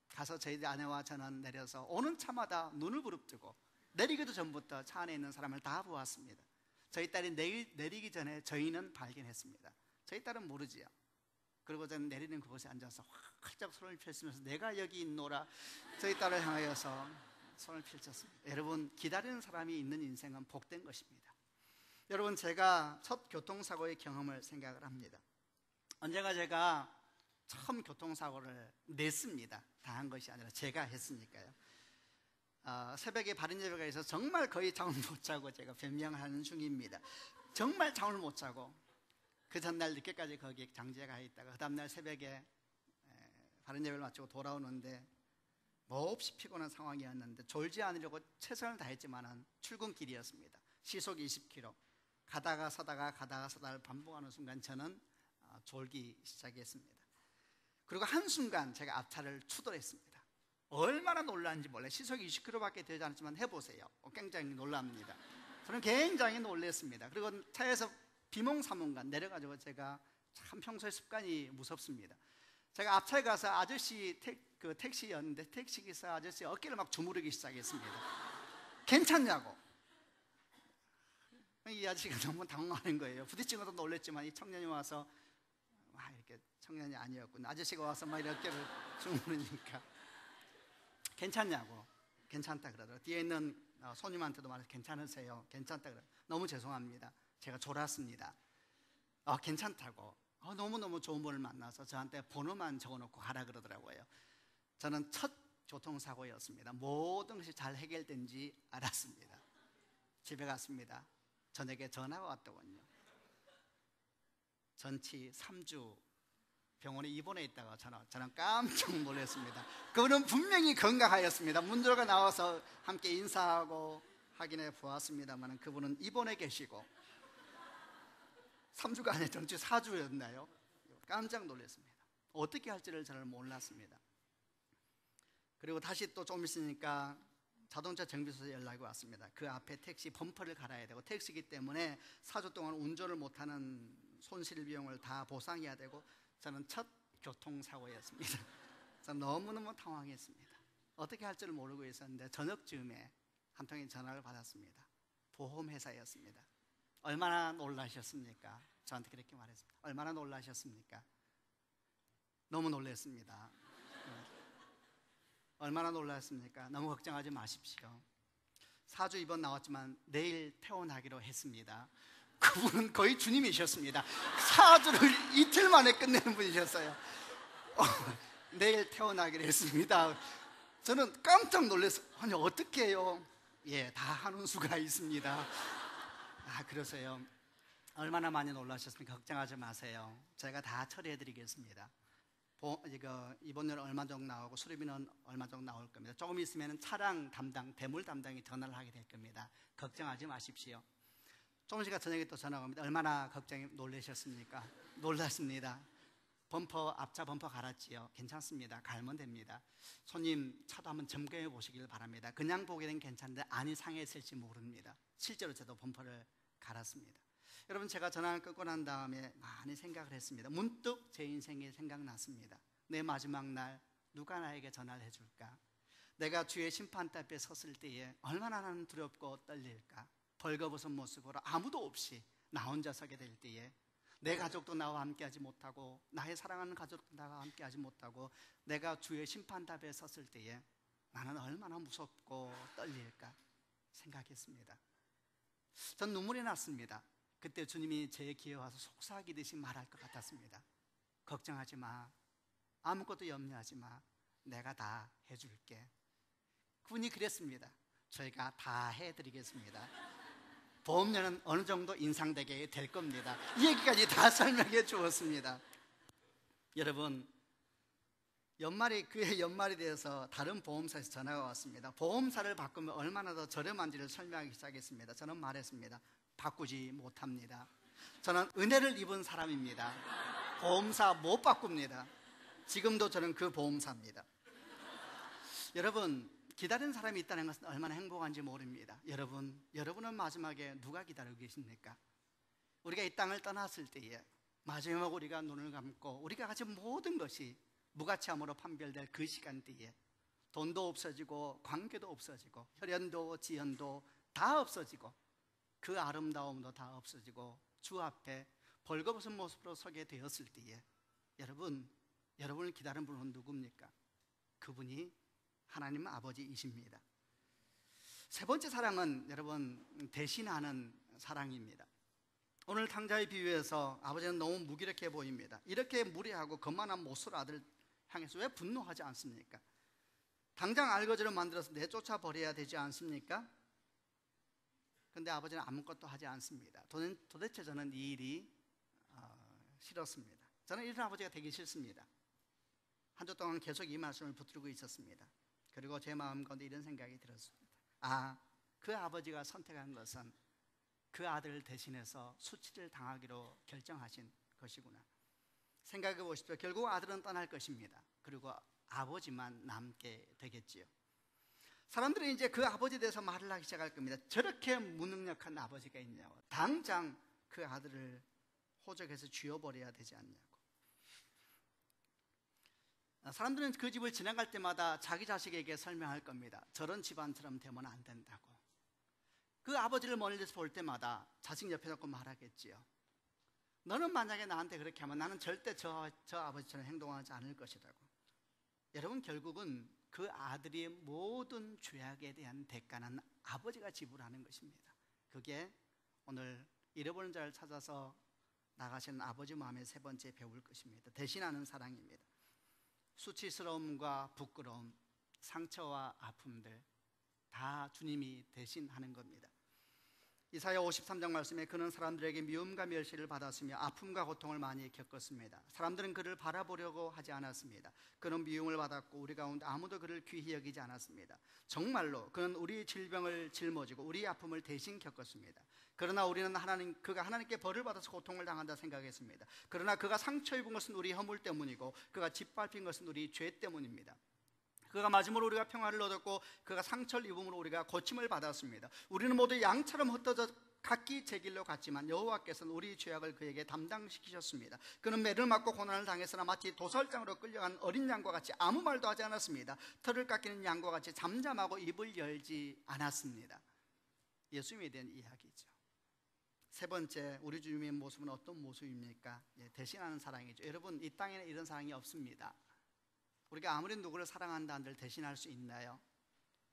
가서 저희 아내와 저는 내려서 오는 차마다 눈을 부릅뜨고 내리기도 전부터 차 안에 있는 사람을 다 보았습니다. 저희 딸이 내리기 전에 저희는 발견했습니다. 저희 딸은 모르지요. 그리고 저는 내리는 그곳에 앉아서 활짝 손을 펼치면서 내가 여기 있노라 저희 딸을 향하여서 손을 펼쳤습니다. 여러분, 기다리는 사람이 있는 인생은 복된 것입니다. 여러분, 제가 첫 교통사고의 경험을 생각을 합니다. 언젠가 제가 처음 교통사고를 냈습니다. 당한 것이 아니라 제가 했으니까요. 새벽에 바른 예배가 있어서 정말 거의 잠을 못 자고 제가 변명하는 중입니다. 정말 잠을 못 자고 그 전날 늦게까지 거기 장지에 가 있다가 그 다음날 새벽에 바른 예배를 마치고 돌아오는데 몹시 피곤한 상황이었는데 졸지 않으려고 최선을 다했지만은 출근길이었습니다. 시속 20km 가다가 서다가 가다가 서다를 반복하는 순간 저는 졸기 시작했습니다. 그리고 한순간 제가 앞차를 추돌했습니다. 얼마나 놀랐는지 몰라요. 시속 20km밖에 되지 않았지만 해보세요. 굉장히 놀랍니다. 저는 굉장히 놀랐습니다. 그리고 차에서 비몽사몽간 내려가지고 제가 참 평소에 습관이 무섭습니다. 제가 앞차에 가서 아저씨 택시였는데 택시기사 아저씨 어깨를 막 주무르기 시작했습니다. 괜찮냐고. 이 아저씨가 너무 당황하는 거예요. 부딪힌 것도 놀랬지만 이 청년이 와서 이렇게 청년이 아니었군. 아저씨가 와서 막 이렇게 주무르니까 괜찮냐고. 괜찮다 그러더라고요. 뒤에 있는 손님한테도 말해서 괜찮으세요? 괜찮다 그래요. 너무 죄송합니다. 제가 졸았습니다. 괜찮다고. 너무너무 좋은 분을 만나서 저한테 번호만 적어놓고 가라 그러더라고요. 저는 첫 교통사고였습니다. 모든 것이 잘 해결된지 알았습니다. 집에 갔습니다. 저녁에 전화가 왔더군요. 전치 3주 병원에 입원해 있다가 저는 깜짝 놀랐습니다. 그분은 분명히 건강하였습니다. 문조가 나와서 함께 인사하고 확인해 보았습니다만 그분은 입원해 계시고 3주가 아니라 전치 4주였나요? 깜짝 놀랐습니다. 어떻게 할지를 잘 몰랐습니다. 그리고 다시 또 좀 있으니까 자동차 정비소에서 연락이 왔습니다. 그 앞에 택시 범퍼를 갈아야 되고 택시기 때문에 4주 동안 운전을 못하는 손실 비용을 다 보상해야 되고 저는 첫 교통사고였습니다. 저는 너무너무 당황했습니다. 어떻게 할 줄 모르고 있었는데 저녁쯤에 한 통의 전화를 받았습니다. 보험회사였습니다. 얼마나 놀라셨습니까? 저한테 그렇게 말했습니다. 얼마나 놀라셨습니까? 너무 놀랐습니다. 얼마나 놀랐습니까? 너무 걱정하지 마십시오. 4주 입원 나왔지만 내일 퇴원하기로 했습니다. 그분은 거의 주님이셨습니다. 4주를 이틀 만에 끝내는 분이셨어요. 내일 퇴원하기로 했습니다. 저는 깜짝 놀랐어요. 아니 어떻게 해요? 예, 다 하는 수가 있습니다. 그러세요. 얼마나 많이 놀라셨습니까? 걱정하지 마세요. 제가 다 처리해 드리겠습니다. 입원료 얼마 정도 나오고 수리비는 얼마 정도 나올 겁니다. 조금 있으면 차량 담당, 대물 담당이 전화를 하게 될 겁니다. 걱정하지 마십시오. 조금 있으니까 저녁에 또 전화가 옵니다. 얼마나 걱정이 놀라셨습니까? 놀랐습니다. 앞차 범퍼 갈았지요. 괜찮습니다. 갈면 됩니다. 손님 차도 한번 점검해 보시길 바랍니다. 그냥 보기에는 괜찮은데 안이 상했을지 모릅니다. 실제로 저도 범퍼를 갈았습니다. 여러분, 제가 전화를 끊고 난 다음에 많이 생각을 했습니다. 문득 제 인생이 생각났습니다. 내 마지막 날 누가 나에게 전화를 해줄까? 내가 주의 심판대 앞에 섰을 때에 얼마나 나는 두렵고 떨릴까? 벌거벗은 모습으로 아무도 없이 나 혼자 서게 될 때에 내 가족도 나와 함께하지 못하고 나의 사랑하는 가족도 나와 함께하지 못하고 내가 주의 심판대 앞에 섰을 때에 나는 얼마나 무섭고 떨릴까 생각했습니다. 전 눈물이 났습니다. 그때 주님이 제 귀에 와서 속삭이듯이 말할 것 같았습니다. 걱정하지 마. 아무것도 염려하지 마. 내가 다 해줄게. 그분이 그랬습니다. 저희가 다 해드리겠습니다. 보험료는 어느 정도 인상되게 될 겁니다. 이 얘기까지 다 설명해 주었습니다. 여러분, 그해 연말이 되어서 다른 보험사에서 전화가 왔습니다. 보험사를 바꾸면 얼마나 더 저렴한지를 설명하기 시작했습니다. 저는 말했습니다. 바꾸지 못합니다. 저는 은혜를 입은 사람입니다. 보험사 못 바꿉니다. 지금도 저는 그 보험사입니다. 여러분, 기다리는 사람이 있다는 것은 얼마나 행복한지 모릅니다. 여러분은 마지막에 누가 기다리고 계십니까? 우리가 이 땅을 떠났을 때에 마지막 우리가 눈을 감고 우리가 가진 모든 것이 무가치함으로 판별될 그 시간대에 돈도 없어지고 관계도 없어지고 혈연도 지연도 다 없어지고 그 아름다움도 다 없어지고 주 앞에 벌거벗은 모습으로 서게 되었을 때에 여러분을 기다리는 분은 누굽니까? 그분이 하나님 아버지이십니다. 세 번째 사랑은 여러분 대신하는 사랑입니다. 오늘 탕자의 비유에서 아버지는 너무 무기력해 보입니다. 이렇게 무례하고 거만한 못쏠 아들 향해서 왜 분노하지 않습니까? 당장 알거지를 만들어서 내쫓아 버려야 되지 않습니까? 그런데 아버지는 아무것도 하지 않습니다. 도대체 저는 이 일이 싫었습니다. 저는 이런 아버지가 되기 싫습니다. 한 주 동안 계속 이 말씀을 붙들고 있었습니다. 그리고 제 마음 가운데 이런 생각이 들었습니다. 그 아버지가 선택한 것은 그 아들을 대신해서 수치를 당하기로 결정하신 것이구나. 생각해 보십시오. 결국 아들은 떠날 것입니다. 그리고 아버지만 남게 되겠지요. 사람들은 이제 그 아버지에 대해서 말을 하기 시작할 겁니다. 저렇게 무능력한 아버지가 있냐고. 당장 그 아들을 호적에서 쥐어버려야 되지 않냐고. 사람들은 그 집을 지나갈 때마다 자기 자식에게 설명할 겁니다. 저런 집안처럼 되면 안 된다고. 그 아버지를 멀리서 볼 때마다 자식 옆에 놓고 말하겠지요. 너는 만약에 나한테 그렇게 하면 나는 절대 저 아버지처럼 행동하지 않을 것이라고. 여러분, 결국은 그 아들의 모든 죄악에 대한 대가는 아버지가 지불하는 것입니다. 그게 오늘 잃어버린 자를 찾아서 나가시는 아버지 마음의 세 번째 배울 것입니다. 대신하는 사랑입니다. 수치스러움과 부끄러움, 상처와 아픔들 다 주님이 대신하는 겁니다. 이사야 53장 말씀에 그는 사람들에게 미움과 멸시를 받았으며 아픔과 고통을 많이 겪었습니다. 사람들은 그를 바라보려고 하지 않았습니다. 그는 미움을 받았고 우리 가운데 아무도 그를 귀히 여기지 않았습니다. 정말로 그는 우리 질병을 짊어지고 우리 아픔을 대신 겪었습니다. 그러나 우리는 그가 하나님께 벌을 받아서 고통을 당한다 생각했습니다. 그러나 그가 상처 입은 것은 우리 허물 때문이고 그가 짓밟힌 것은 우리 죄 때문입니다. 그가 맞음으로 우리가 평화를 얻었고 그가 상처를 입음으로 우리가 고침을 받았습니다. 우리는 모두 양처럼 흩어져 각기 제 길로 갔지만 여호와께서는 우리 죄악을 그에게 담당시키셨습니다. 그는 매를 맞고 고난을 당했으나 마치 도살장으로 끌려간 어린 양과 같이 아무 말도 하지 않았습니다. 털을 깎이는 양과 같이 잠잠하고 입을 열지 않았습니다. 예수님에 대한 이야기죠. 세 번째, 우리 주님의 모습은 어떤 모습입니까? 대신하는 사랑이죠. 여러분, 이 땅에는 이런 사랑이 없습니다. 우리가 아무리 누구를 사랑한다 한들 대신할 수 있나요?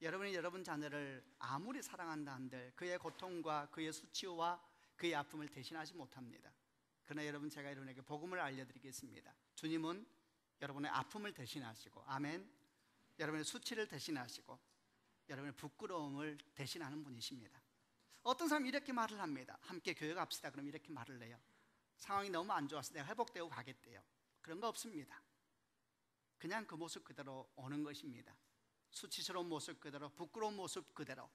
여러분이 여러분 자녀를 아무리 사랑한다 한들 그의 고통과 그의 수치와 그의 아픔을 대신하지 못합니다. 그러나 여러분, 제가 여러분에게 복음을 알려드리겠습니다. 주님은 여러분의 아픔을 대신하시고, 아멘, 여러분의 수치를 대신하시고 여러분의 부끄러움을 대신하는 분이십니다. 어떤 사람이 이렇게 말을 합니다. 함께 교회 갑시다. 그럼 이렇게 말을 해요. 상황이 너무 안 좋아서 내가 회복되고 가겠대요. 그런 거 없습니다. 그냥 그 모습 그대로 오는 것입니다. 수치스러운 모습 그대로, 부끄러운 모습 그대로.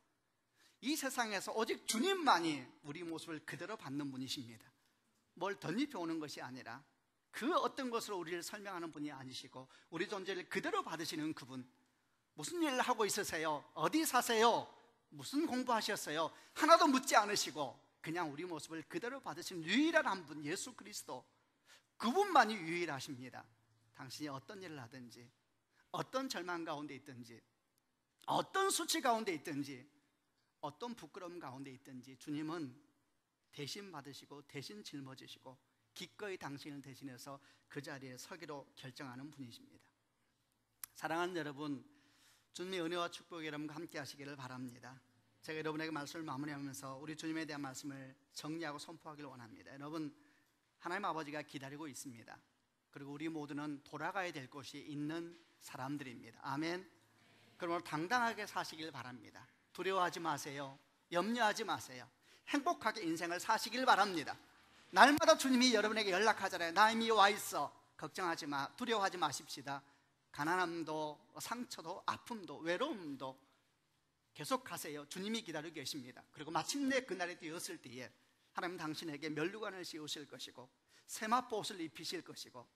이 세상에서 오직 주님만이 우리 모습을 그대로 받는 분이십니다. 뭘 덧입혀 오는 것이 아니라 그 어떤 것으로 우리를 설명하는 분이 아니시고 우리 존재를 그대로 받으시는 그분. 무슨 일을 하고 있으세요? 어디 사세요? 무슨 공부하셨어요? 하나도 묻지 않으시고 그냥 우리 모습을 그대로 받으신 유일한 한 분, 예수 그리스도. 그분만이 유일하십니다. 당신이 어떤 일을 하든지, 어떤 절망 가운데 있든지, 어떤 수치 가운데 있든지, 어떤 부끄러움 가운데 있든지 주님은 대신 받으시고 대신 짊어지시고 기꺼이 당신을 대신해서 그 자리에 서기로 결정하는 분이십니다. 사랑하는 여러분, 주님의 은혜와 축복이 여러분과 함께 하시기를 바랍니다. 제가 여러분에게 말씀을 마무리하면서 우리 주님에 대한 말씀을 정리하고 선포하기를 원합니다. 여러분, 하나님 아버지가 기다리고 있습니다. 그리고 우리 모두는 돌아가야 될 곳이 있는 사람들입니다. 아멘. 그러므로 당당하게 사시길 바랍니다. 두려워하지 마세요. 염려하지 마세요. 행복하게 인생을 사시길 바랍니다. 날마다 주님이 여러분에게 연락하잖아요. 나 이미 와 있어. 걱정하지 마. 두려워하지 마십시다. 가난함도 상처도 아픔도 외로움도 계속 가세요. 주님이 기다리고 계십니다. 그리고 마침내 그날이 되었을 때에 하나님 당신에게 면류관을 씌우실 것이고 세마포옷을 입히실 것이고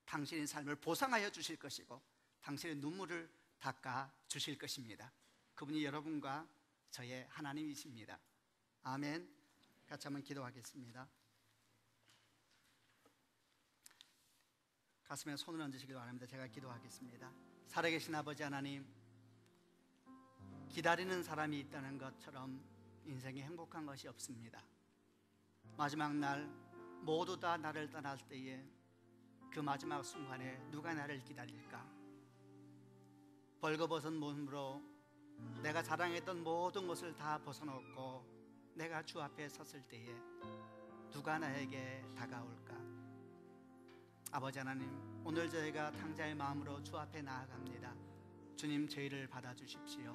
당신의 삶을 보상하여 주실 것이고 당신의 눈물을 닦아 주실 것입니다. 그분이 여러분과 저의 하나님이십니다. 아멘. 같이 한번 기도하겠습니다. 가슴에 손을 얹으시기 바랍니다. 제가 기도하겠습니다. 살아계신 아버지 하나님, 기다리는 사람이 있다는 것처럼 인생에 행복한 것이 없습니다. 마지막 날 모두 다 나를 떠날 때에 그 마지막 순간에 누가 나를 기다릴까? 벌거벗은 몸으로 내가 자랑했던 모든 것을 다 벗어놓고 내가 주 앞에 섰을 때에 누가 나에게 다가올까? 아버지 하나님, 오늘 저희가 탕자의 마음으로 주 앞에 나아갑니다. 주님, 저희를 받아주십시오.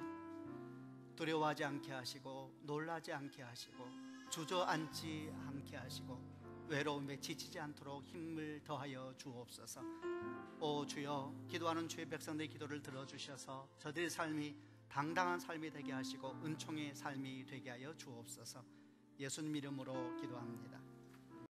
두려워하지 않게 하시고 놀라지 않게 하시고 주저앉지 않게 하시고 외로움에 지치지 않도록 힘을 더하여 주옵소서. 오 주여, 기도하는 주의 백성들의 기도를 들어주셔서 저들의 삶이 당당한 삶이 되게 하시고 은총의 삶이 되게 하여 주옵소서. 예수님 이름으로 기도합니다.